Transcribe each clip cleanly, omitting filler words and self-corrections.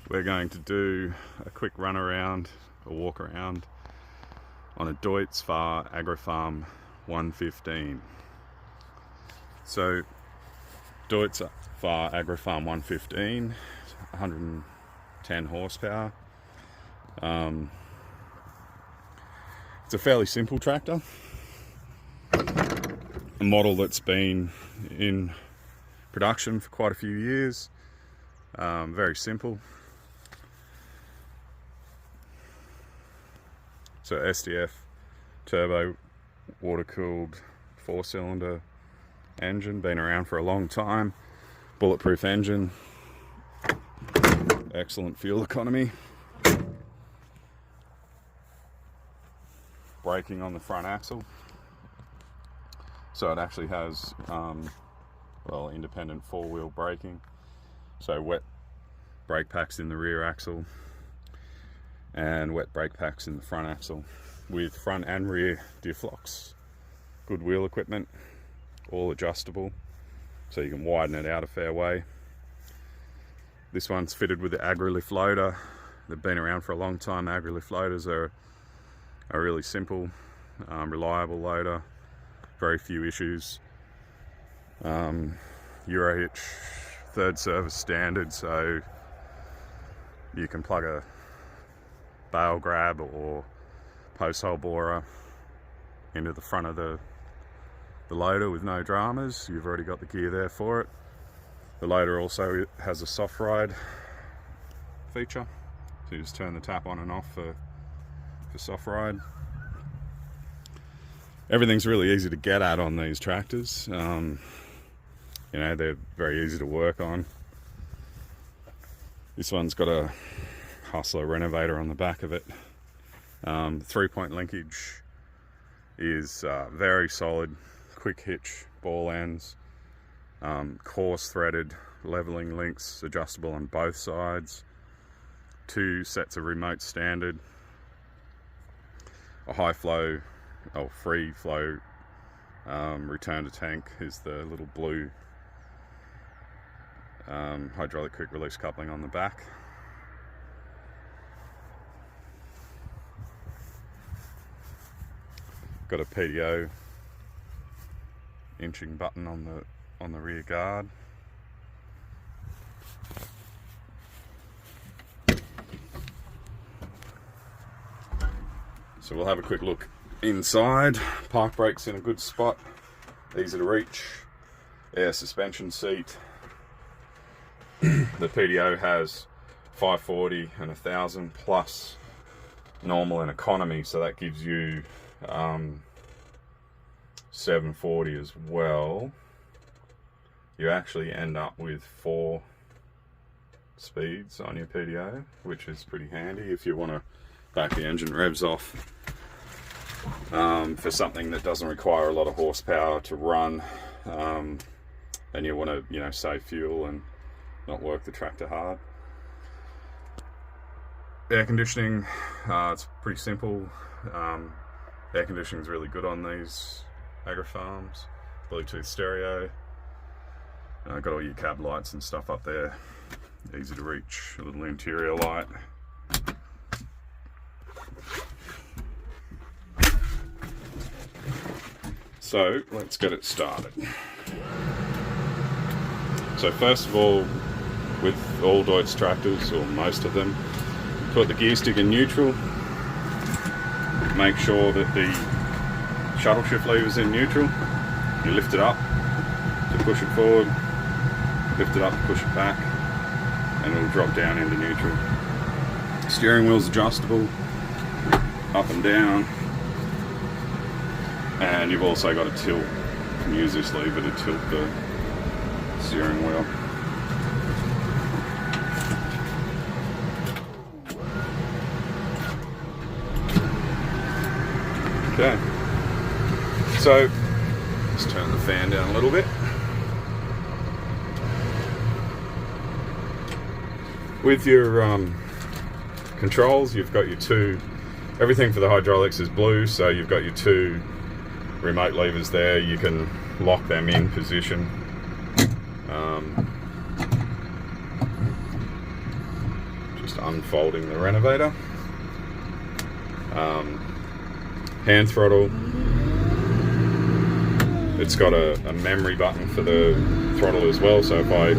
we're going to do a quick run around, a walk around on a Deutz-Fahr Agrofarm 115. So Deutz-Fahr Agrofarm 115, 110 horsepower. It's a fairly simple tractor, a model that's been in production for quite a few years. Very simple. So SDF turbo water-cooled 4-cylinder engine, been around for a long time. Bulletproof engine, excellent fuel economy. Braking on the front axle, so it actually has independent 4-wheel braking. So wet brake packs in the rear axle and wet brake packs in the front axle with front and rear diff locks. Good wheel equipment, all adjustable, so you can widen it out a fair way. This one's fitted with the AgriLift loader. They've been around for a long time. AgriLift loaders are a really simple, reliable loader, very few issues. Eurohitch 3rd service standard, so you can plug a bale grab or post hole borer into the front of the loader with no dramas. You've already got the gear there for it. The loader also has a soft ride feature, so you just turn the tap on and off for soft ride. Everything's really easy to get at on these tractors. You know, they're very easy to work on. This one's got a Hustler renovator on the back of it. 3-point linkage is very solid, quick hitch, ball ends, coarse threaded leveling links, adjustable on both sides, 2 sets of remote standard, a high flow, free flow return to tank is the little blue hydraulic quick release coupling on the back. Got a PTO inching button on the rear guard. So we'll have a quick look inside. Park brakes in a good spot, easy to reach, air suspension seat. The PTO has 540 and 1000 plus normal and economy, so that gives you 740 as well. You actually end up with 4 speeds on your PTO, which is pretty handy if you want to back the engine revs off for something that doesn't require a lot of horsepower to run, and you want to, save fuel and not work the tractor hard. Air conditioning, it's pretty simple. Air conditioning is really good on these Agrofarms. Bluetooth stereo. Got all your cab lights and stuff up there. Easy to reach. A little interior light. So let's get it started. So first of all, with all Deutz tractors, or most of them, put the gear stick in neutral. Make sure that the shuttle shift lever is in neutral. You lift it up to push it forward, lift it up to push it back, and it'll drop down into neutral. Steering wheel's adjustable, up and down, and you've also got a tilt. You can use this lever to tilt the steering wheel. Okay, so let's turn the fan down a little bit. With your controls, you've got your 2, everything for the hydraulics is blue, so you've got your 2 remote levers there. You can lock them in position. Just unfolding the renovator. Hand throttle. It's got a memory button for the throttle as well, so if I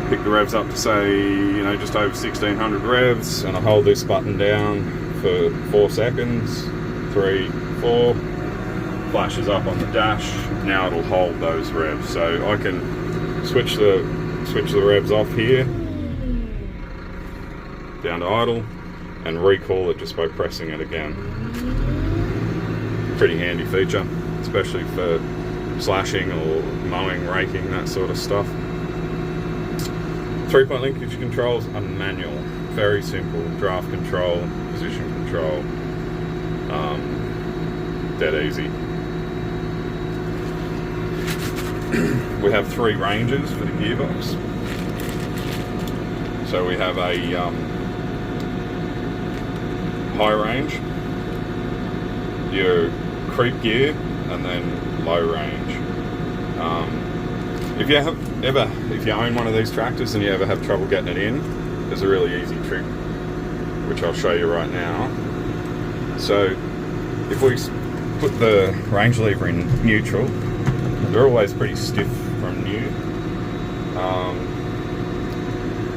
pick the revs up to say, you know, just over 1600 revs, and I hold this button down for 4 seconds, 3, 4, flashes up on the dash. Now it'll hold those revs, so I can switch the revs off here down to idle and recall it just by pressing it again. Pretty handy feature, especially for slashing or mowing, raking, that sort of stuff. 3-point linkage controls are manual, very simple. Draft control, position control, dead easy. We have 3 ranges for the gearbox. So we have a high range, your creep gear, and then low range. If you own one of these tractors and you ever have trouble getting it in, there's a really easy trick which I'll show you right now. So if we put the range lever in neutral, they're always pretty stiff from new.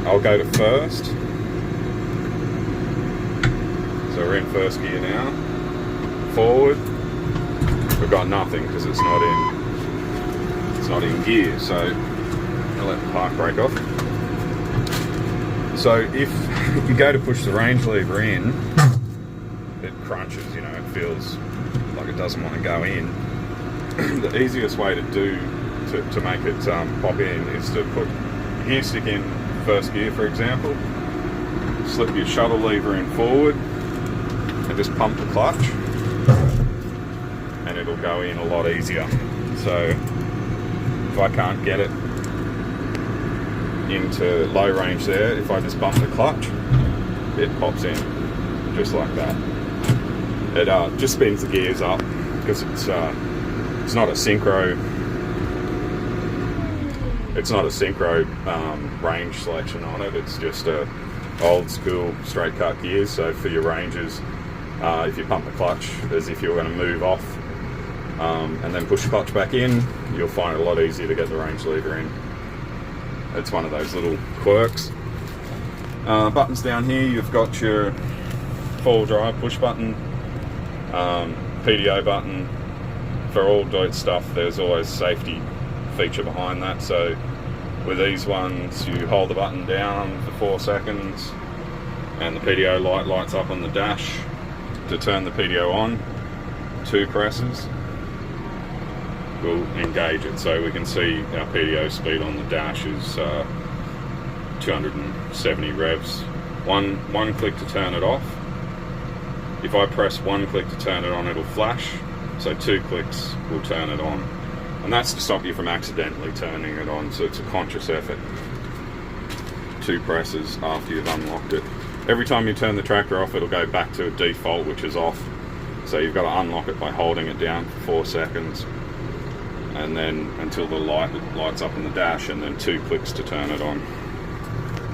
I'll go to first. So we're in first gear now. Forward. We've got nothing because it's not in gear. So I'll let the park brake off. So if you go to push the range lever in, it crunches. You know, it feels like it doesn't want to go in. The easiest way to make it pop in is to put your gear stick in first gear, for example, slip your shuttle lever in forward and just pump the clutch, and it'll go in a lot easier. So if I can't get it into low range there, if I just bump the clutch, it pops in just like that. It just spins the gears up because it's not a synchro. It's not a synchro range selection on it. It's just a old school straight cut gears. So for your ranges, if you pump the clutch as if you're going to move off and then push the clutch back in, you'll find it a lot easier to get the range lever in. It's one of those little quirks. Buttons down here, you've got your 4-wheel drive push button, PTO button. For all Deutz stuff, there's always a safety feature behind that. So with these ones, you hold the button down for 4 seconds and the PTO light lights up on the dash. To turn the PTO on, 2 presses will engage it. So we can see our PTO speed on the dash is 270 revs. One click to turn it off. If I press 1 click to turn it on, it'll flash. So 2 clicks will turn it on. And that's to stop you from accidentally turning it on. So it's a conscious effort. 2 presses after you've unlocked it. Every time you turn the tractor off, it'll go back to a default, which is off. So you've got to unlock it by holding it down for 4 seconds. And then until the light lights up on the dash, and then 2 clicks to turn it on.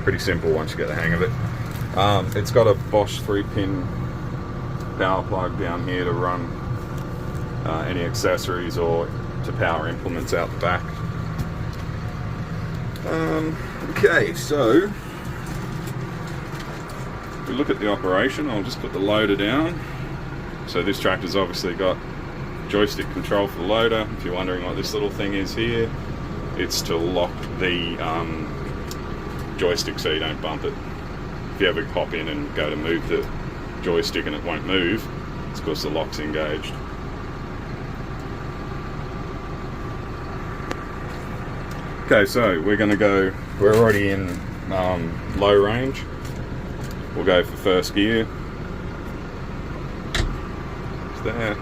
Pretty simple once you get the hang of it. It's got a Bosch 3-pin power plug down here to run any accessories or to power implements out the back. Okay, so if we look at the operation, I'll just put the loader down. So this tractor's obviously got joystick control for the loader. If you're wondering what this little thing is here, it's to lock the joystick so you don't bump it. If you ever pop in and go to move the joystick and it won't move, it's because the lock's engaged. Okay, so we're already in low range. We'll go for first gear. It's there.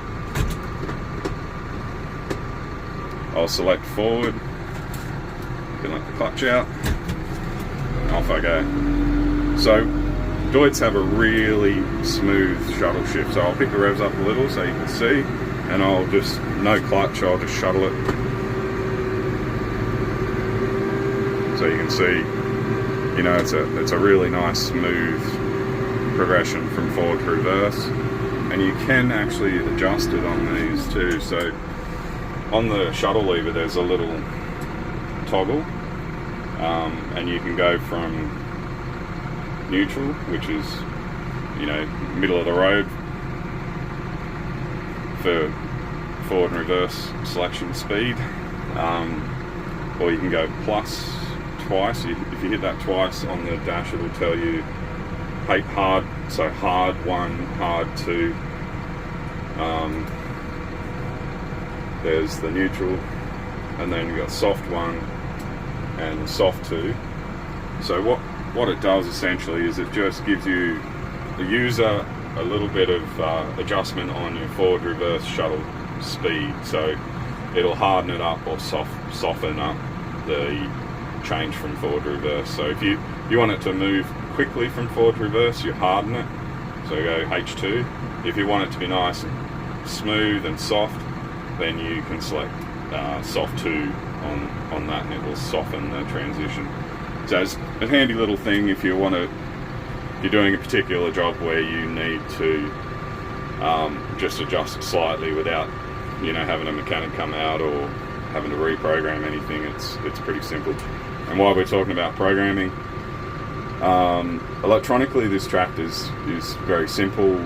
I'll select forward. You can let the clutch out. Off I go. So Deutz have a really smooth shuttle shift. So I'll pick the revs up a little so you can see, and I'll just, no clutch, I'll just shuttle it. So you can see you know, it's a really nice smooth progression from forward to reverse, and you can actually adjust it on these too. So on the shuttle lever there's a little toggle, and you can go from neutral, which is, you know, middle of the road for forward and reverse selection speed, or you can go plus twice. If you hit that twice on the dash, it'll tell you hard, so hard 1, hard 2. There's the neutral, and then you've got soft 1 and soft 2. So what it does essentially is it just gives you, the user, a little bit of adjustment on your forward reverse shuttle speed. So it'll harden it up or soften up the change from forward to reverse. So if you want it to move quickly from forward to reverse, you harden it, so you go H2. If you want it to be nice and smooth and soft, then you can select soft 2 on that, and it will soften the transition. So it's a handy little thing if you want to, you're doing a particular job where you need to just adjust it slightly without, you know, having a mechanic come out or having to reprogram anything. It's pretty simple. And while we're talking about programming, electronically this tractor is very simple.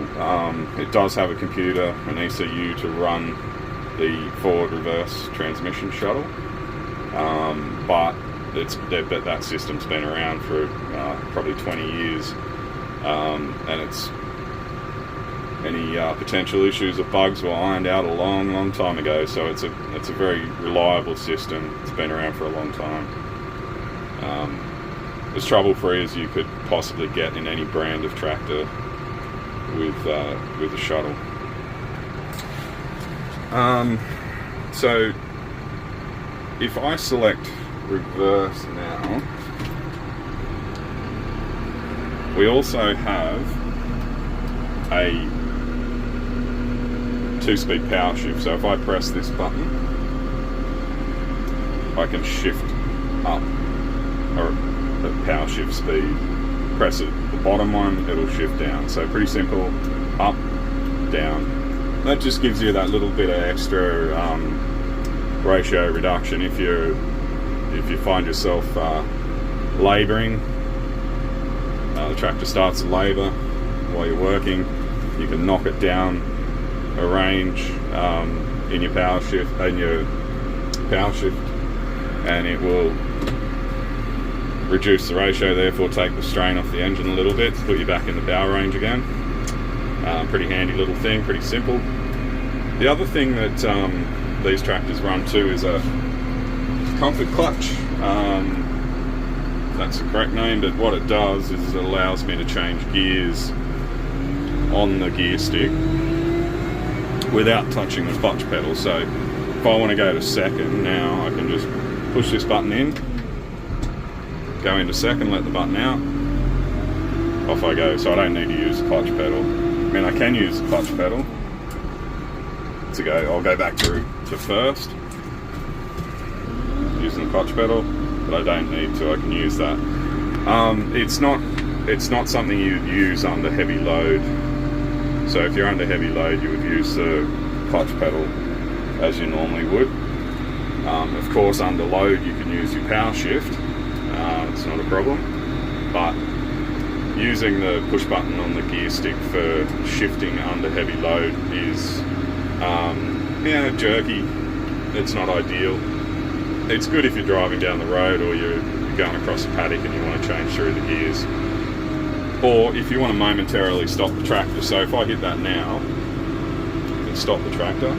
It does have a computer, an ECU, to run the forward reverse transmission shuttle, but that system's been around for probably 20 years, and it's any potential issues or bugs were ironed out a long time ago. So it's a very reliable system. It's been around for a long time. As trouble-free as you could possibly get in any brand of tractor with a shuttle. So if I select reverse now, we also have a 2-speed power shift. So if I press this button, I can shift up, or the power shift speed. Press it, the bottom one, it'll shift down. So pretty simple, up, down. That just gives you that little bit of extra ratio reduction if you find yourself labouring. The tractor starts to labour while you're working. You can knock it down a range in your power shift, and it will reduce the ratio, therefore take the strain off the engine a little bit to put you back in the power range again. Pretty handy little thing, pretty simple. The other thing that these tractors run too is a comfort clutch. That's the correct name, but what it does is it allows me to change gears on the gear stick without touching the clutch pedal. So if I want to go to second now, I can just push this button in, go into second, let the button out, off I go. So I don't need to use the clutch pedal. I mean, I can use the clutch pedal to go. I'll go back to first using the clutch pedal, but I don't need to. I can use that. It's not something you'd use under heavy load. So if you're under heavy load, you would use the clutch pedal as you normally would. Of course, under load, you can use your power shift. It's not a problem, but using the push button on the gear stick for shifting under heavy load is jerky. It's not ideal. It's good if you're driving down the road or you're going across a paddock and you want to change through the gears, or if you want to momentarily stop the tractor. So if I hit that now, you can stop the tractor,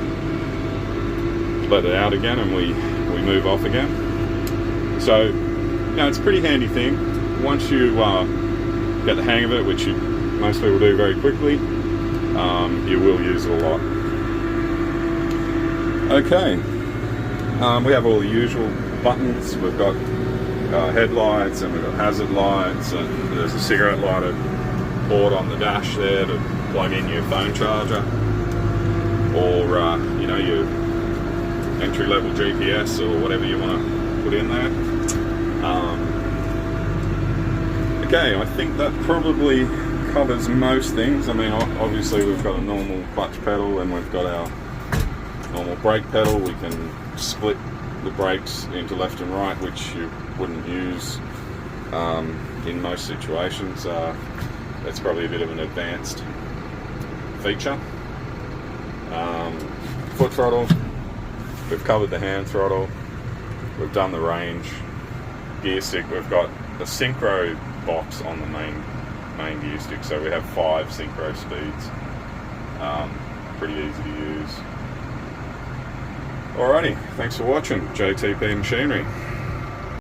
let it out again, and we move off again. So it's a pretty handy thing. Once you get the hang of it, which most people do very quickly, you will use it a lot. Okay, we have all the usual buttons. We've got headlights, and we've got hazard lights, and there's a cigarette lighter board on the dash there to plug in your phone charger, or your entry-level GPS or whatever you want to put in there. Okay, I think that probably covers most things. I mean, obviously we've got a normal clutch pedal and we've got our normal brake pedal. We can split the brakes into left and right, which you wouldn't use in most situations. That's probably a bit of an advanced feature. Foot throttle, we've covered the hand throttle, we've done the range. Gear stick, we've got a synchro box on the main gear stick, so we have 5 synchro speeds. Pretty easy to use. Alrighty, thanks for watching JTP Machinery.